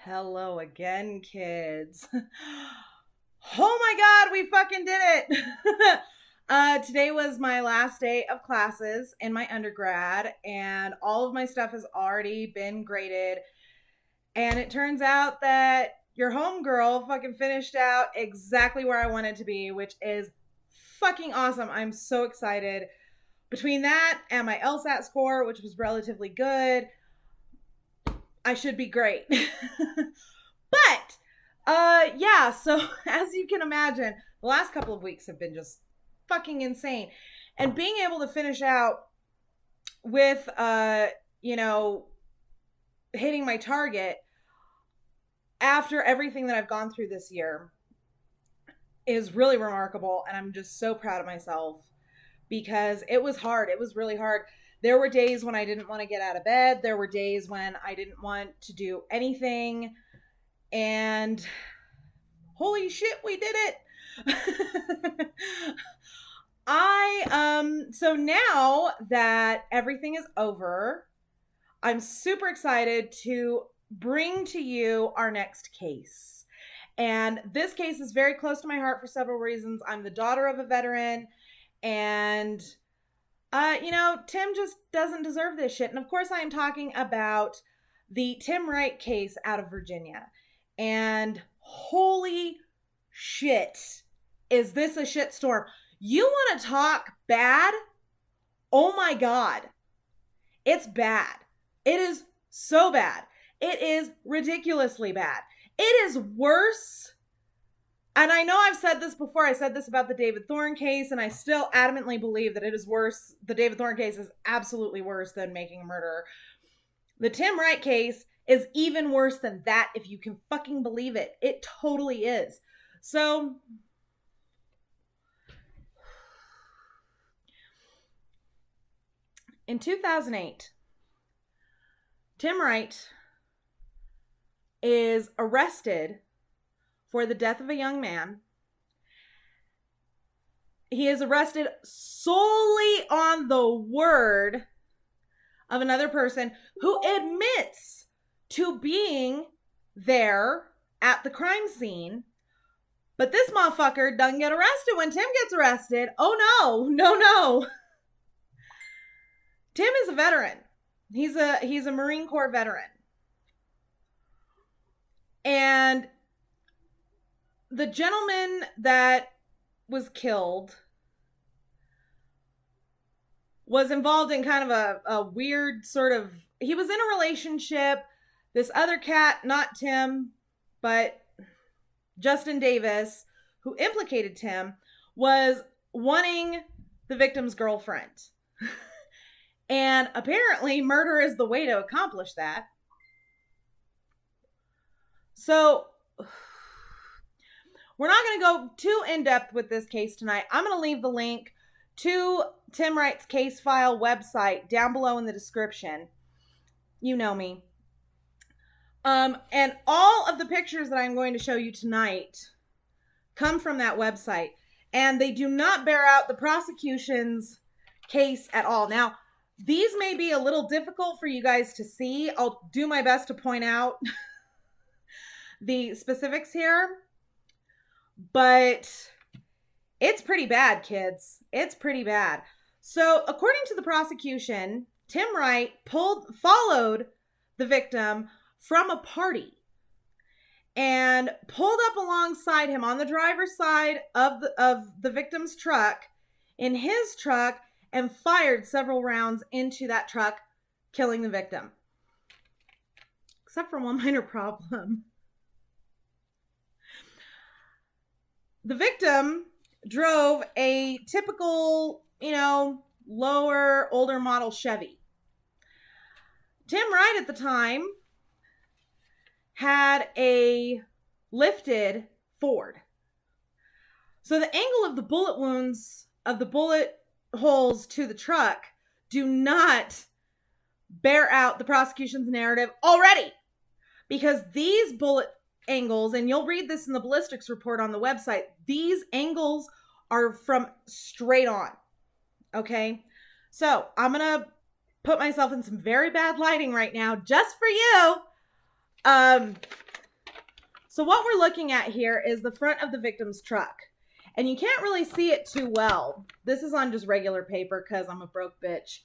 Hello again, kids. Oh my God, we fucking did it. Today was my last day of classes in my undergrad, and all of my stuff has already been graded. And it turns out that your homegirl fucking finished out exactly where I wanted to be, which is fucking awesome. I'm so excited. Between that and my LSAT score, which was relatively good, I should be great. But yeah, so as you can imagine, the last couple of weeks have been just fucking insane. And being able to finish out with hitting my target after everything that I've gone through this year is really remarkable, and I'm just so proud of myself because it was hard. It was really hard. There were days when I didn't want to get out of bed. There were days when I didn't want to do anything. And holy shit, we did it. So now that everything is over, I'm super excited to bring to you our next case. And this case is very close to my heart for several reasons. I'm the daughter of a veteran, and Tim just doesn't deserve this shit. And of course I am talking about the Tim Wright case out of Virginia. And holy shit, is this a shitstorm? You want to talk bad? Oh my God. It's bad. It is so bad. It is ridiculously bad. It is worse. And I know I've said this before. I said this about the David Thorne case, and I still adamantly believe that it is worse. The David Thorne case is absolutely worse than making a murderer. The Tim Wright case is even worse than that, if you can fucking believe it. It totally is. So, in 2008, Tim Wright is arrested for the death of a young man. He is arrested solely on the word of another person who admits to being there at the crime scene. But this motherfucker doesn't get arrested when Tim gets arrested. Oh no. Tim is a veteran. He's a Marine Corps veteran. And the gentleman that was killed was involved in kind of a weird sort of, he was in a relationship. This other cat, not Tim, but Justin Davis, who implicated Tim, was wanting the victim's girlfriend. And apparently murder is the way to accomplish that. So we're not going to go too in-depth with this case tonight. I'm going to leave the link to Tim Wright's case file website down below in the description. You know me. And all of the pictures that I'm going to show you tonight come from that website. And they do not bear out the prosecution's case at all. Now, these may be a little difficult for you guys to see. I'll do my best to point out the specifics here. But it's pretty bad, kids. It's pretty bad. So, according to the prosecution, Tim Wright followed the victim from a party and pulled up alongside him on the driver's side of the victim's truck, in his truck, and fired several rounds into that truck, killing the victim. Except for one minor problem. The victim drove a typical, lower, older model Chevy. Tim Wright at the time had a lifted Ford. So the angle of the bullet wounds, of the bullet holes to the truck, do not bear out the prosecution's narrative already. Because these bullet angles, and you'll read this in the ballistics report on the website, these angles are from straight on. Okay? So I'm going to put myself in some very bad lighting right now just for you. So what we're looking at here is the front of the victim's truck. And you can't really see it too well. This is on just regular paper because I'm a broke bitch.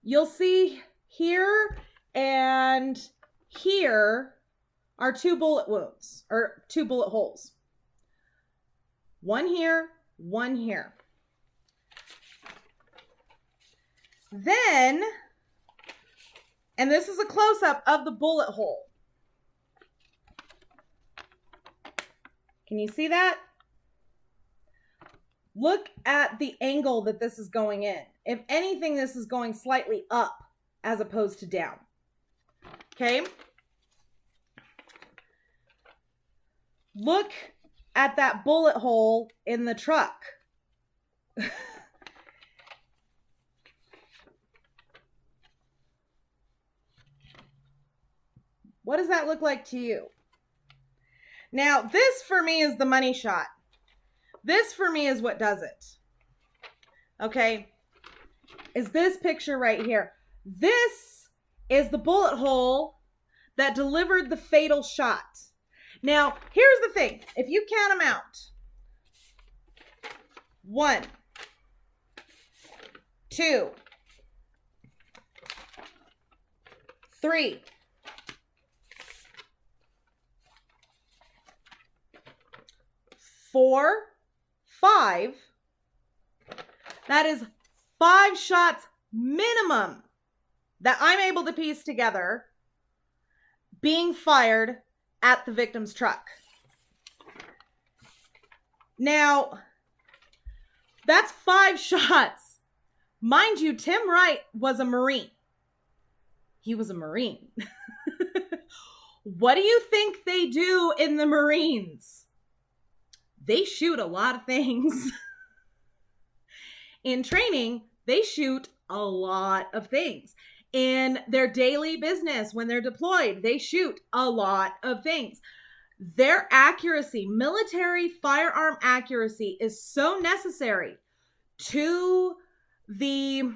You'll see here and here are 2 bullet wounds, or 2 bullet holes. One here, one here. Then, and this is a close-up of the bullet hole. Can you see that? Look at the angle that this is going in. If anything, this is going slightly up as opposed to down. Okay? Look at that bullet hole in the truck. What does that look like to you? Now, this for me is the money shot. This for me is what does it. Okay? Is this picture right here. This is the bullet hole that delivered the fatal shot. Now, here's the thing. If you count them out. 1, 2, 3, 4, 5. That is 5 shots minimum that I'm able to piece together being fired at the victim's truck. Now, that's 5 shots. Mind you, Tim Wright was a Marine. He was a Marine. What do you think they do in the Marines? They shoot a lot of things. In training, they shoot a lot of things. In their daily business, when they're deployed, they shoot a lot of things. Their accuracy, military firearm accuracy, is so necessary to the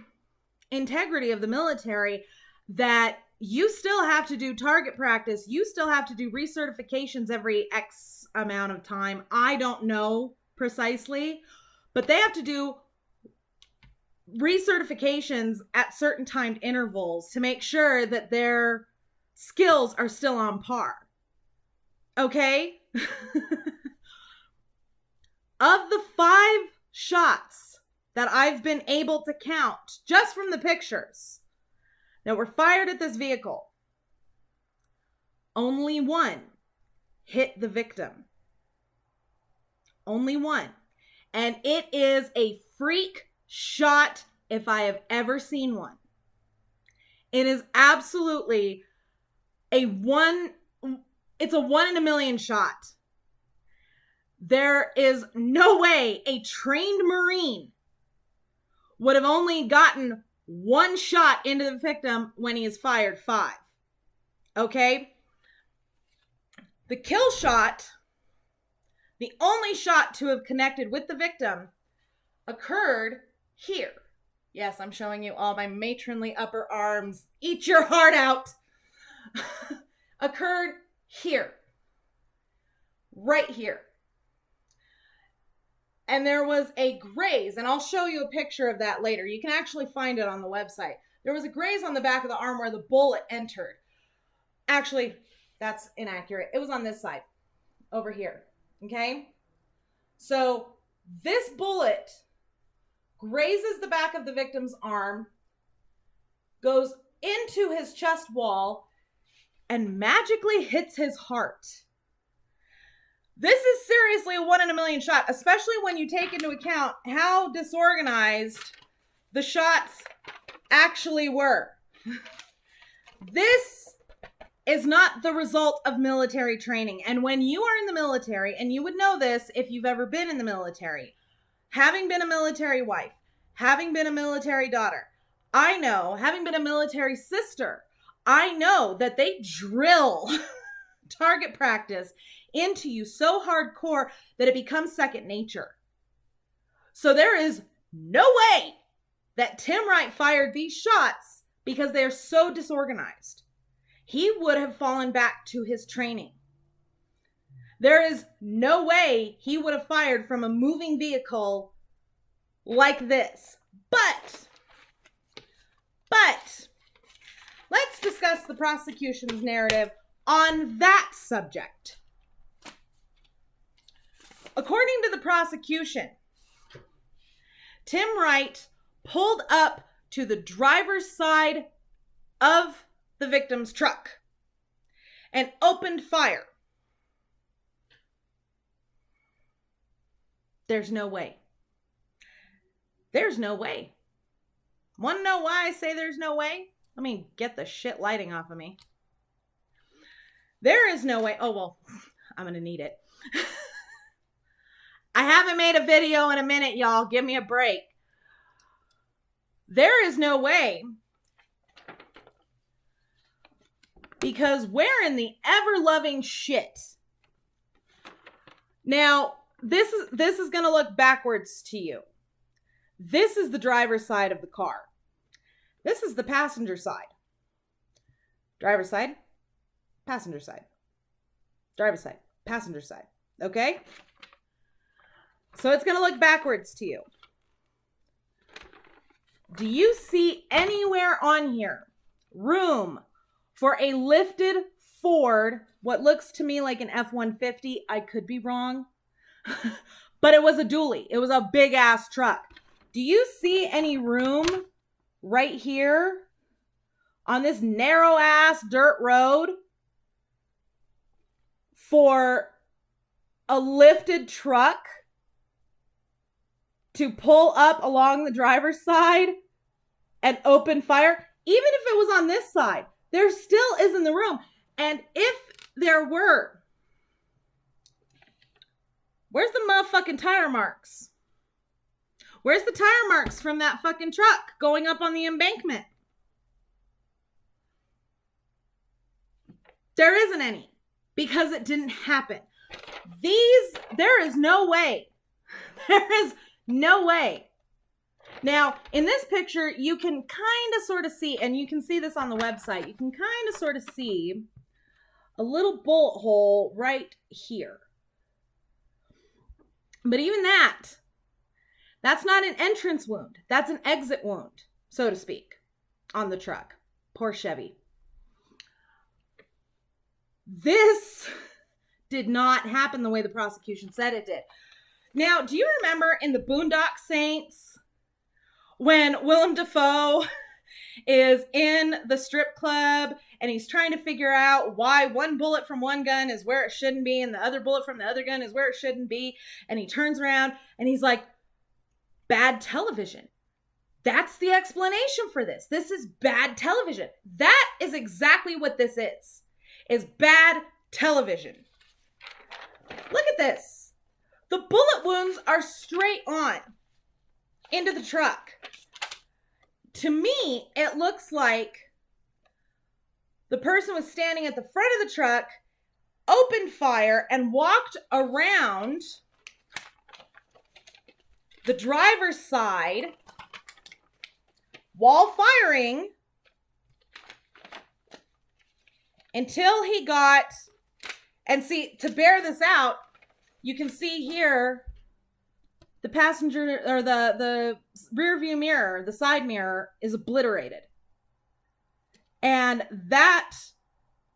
integrity of the military that you still have to do target practice. You still have to do recertifications every X amount of time. I don't know precisely, but they have to do recertifications at certain timed intervals to make sure that their skills are still on par. Okay? Of the 5 shots that I've been able to count just from the pictures that were fired at this vehicle, only 1 hit the victim. Only 1. And it is a freak shot if I have ever seen one. It is absolutely it's a 1 in a million shot. There is no way a trained Marine would have only gotten 1 shot into the victim when he has fired 5. Okay? The kill shot, the only shot to have connected with the victim, occurred here. Yes, I'm showing you all my matronly upper arms. Eat your heart out. Occurred here. Right here. And there was a graze, and I'll show you a picture of that later. You can actually find it on the website. There was a graze on the back of the arm where the bullet entered. Actually, that's inaccurate. It was on this side, over here. Okay? So this bullet grazes the back of the victim's arm, goes into his chest wall, and magically hits his heart. This is seriously a 1 in a million shot, especially when you take into account how disorganized the shots actually were. This is not the result of military training. And when you are in the military, and you would know this if you've ever been in the military, having been a military wife, having been a military daughter, I know, having been a military sister, I know that they drill target practice into you so hardcore that it becomes second nature. So there is no way that Tim Wright fired these shots because they are so disorganized. He would have fallen back to his training. There is no way he would have fired from a moving vehicle like this. But let's discuss the prosecution's narrative on that subject. According to the prosecution, Tim Wright pulled up to the driver's side of the victim's truck and opened fire. There's no way. There's no way. Want to know why I say there's no way? Let me get the shit lighting off of me. There is no way. Oh, well, I'm going to need it. I haven't made a video in a minute, y'all. Give me a break. There is no way. Because where in the ever-loving shit? Now, this is going to look backwards to you. This is the driver's side of the car. This is the passenger side. Driver's side, passenger side. Driver's side, passenger side. Okay? So it's going to look backwards to you. Do you see anywhere on here room for a lifted Ford, what looks to me like an F-150? I could be wrong. But it was a dually. It was a big ass truck. Do you see any room right here on this narrow ass dirt road for a lifted truck to pull up along the driver's side and open fire? Even if it was on this side, there still isn't the room. And if there were, where's the motherfucking tire marks? Where's the tire marks from that fucking truck going up on the embankment? There isn't any because it didn't happen. There is no way. There is no way. Now, in this picture, you can kind of sort of see, and you can see this on the website, you can kind of sort of see a little bullet hole right here. But even that's not an entrance wound. That's an exit wound, so to speak, on the truck. Poor Chevy. This did not happen the way the prosecution said it did. Now, do you remember in the Boondock Saints when Willem Dafoe is in the strip club and he's trying to figure out why one bullet from one gun is where it shouldn't be and the other bullet from the other gun is where it shouldn't be, and he turns around and he's like, bad television. That's the explanation for this. This is bad television. That is exactly what this is bad television. Look at this. The bullet wounds are straight on into the truck. To me, it looks like the person was standing at the front of the truck, opened fire, and walked around the driver's side while firing until he got, and see, to bear this out, you can see here the passenger or the rear view mirror, the side mirror is obliterated. And that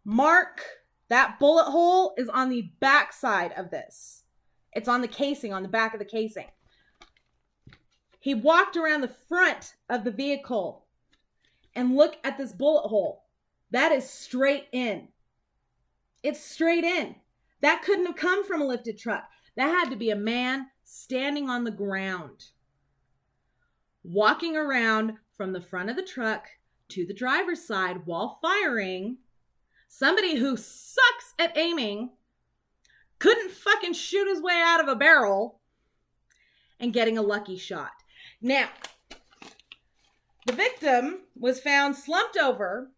mark, that bullet hole is on the back side of this. It's on the casing, on the back of the casing. He walked around the front of the vehicle and look at this bullet hole. That is straight in. It's straight in. That couldn't have come from a lifted truck. That had to be a man standing on the ground, walking around from the front of the truck to the driver's side while firing. Somebody who sucks at aiming, couldn't fucking shoot his way out of a barrel, and getting a lucky shot. Now, the victim was found slumped over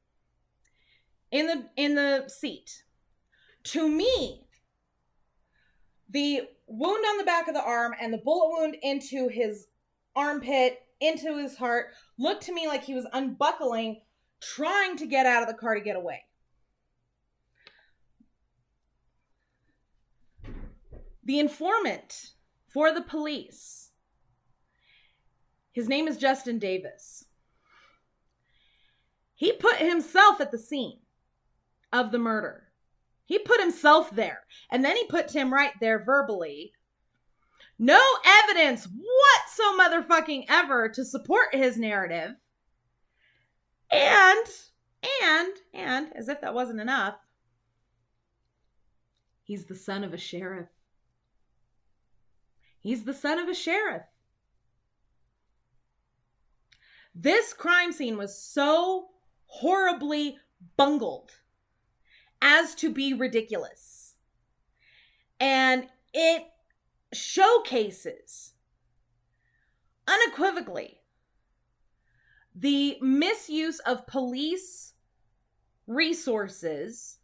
in the seat. To me, the wound on the back of the arm and the bullet wound into his armpit, into his heart, looked to me like he was unbuckling, trying to get out of the car to get away. The informant for the police, his name is Justin Davis. He put himself at the scene of the murder. He put himself there. And then he put Tim Wright there verbally. No evidence whatsoever ever to support his narrative. And as if that wasn't enough, he's the son of a sheriff. He's the son of a sheriff. This crime scene was so horribly bungled as to be ridiculous. And it showcases unequivocally the misuse of police resources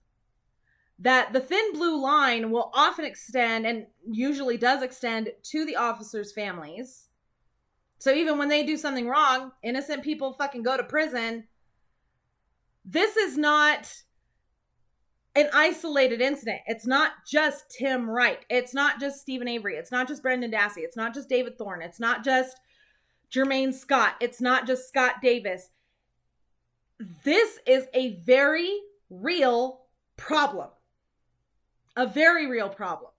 that the thin blue line will often extend, and usually does extend, to the officers' families. So even when they do something wrong, innocent people fucking go to prison. This is not an isolated incident. It's not just Tim Wright. It's not just Stephen Avery. It's not just Brendan Dassey. It's not just David Thorne. It's not just Jermaine Scott. It's not just Scott Davis. This is a very real problem. A very real problem.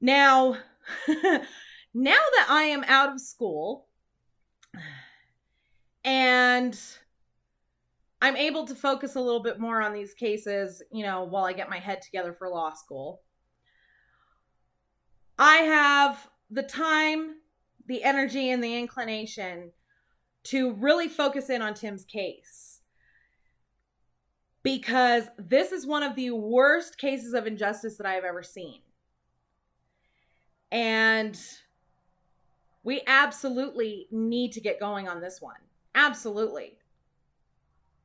Now, now that I am out of school and I'm able to focus a little bit more on these cases, while I get my head together for law school, I have the time, the energy, and the inclination to really focus in on Tim's case. Because this is one of the worst cases of injustice that I have ever seen. And we absolutely need to get going on this one. Absolutely.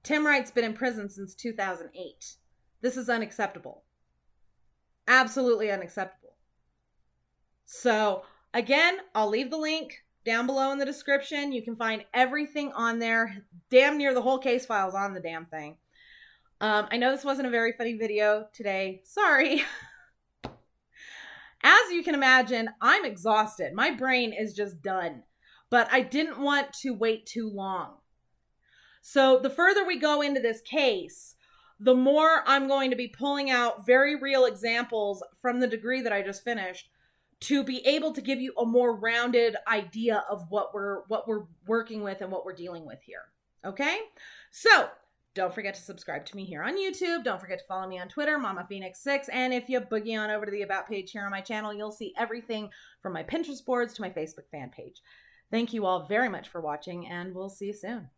Tim Wright's been in prison since 2008. This is unacceptable. Absolutely unacceptable. So, again, I'll leave the link down below in the description. You can find everything on there. Damn near the whole case file's on the damn thing. I know this wasn't a very funny video today. Sorry. As you can imagine, I'm exhausted. My brain is just done. But I didn't want to wait too long. So the further we go into this case, the more I'm going to be pulling out very real examples from the degree that I just finished to be able to give you a more rounded idea of what we're working with and what we're dealing with here. Okay? So, don't forget to subscribe to me here on YouTube. Don't forget to follow me on Twitter, Mama Phoenix6. And if you boogie on over to the About page here on my channel, you'll see everything from my Pinterest boards to my Facebook fan page. Thank you all very much for watching, and we'll see you soon.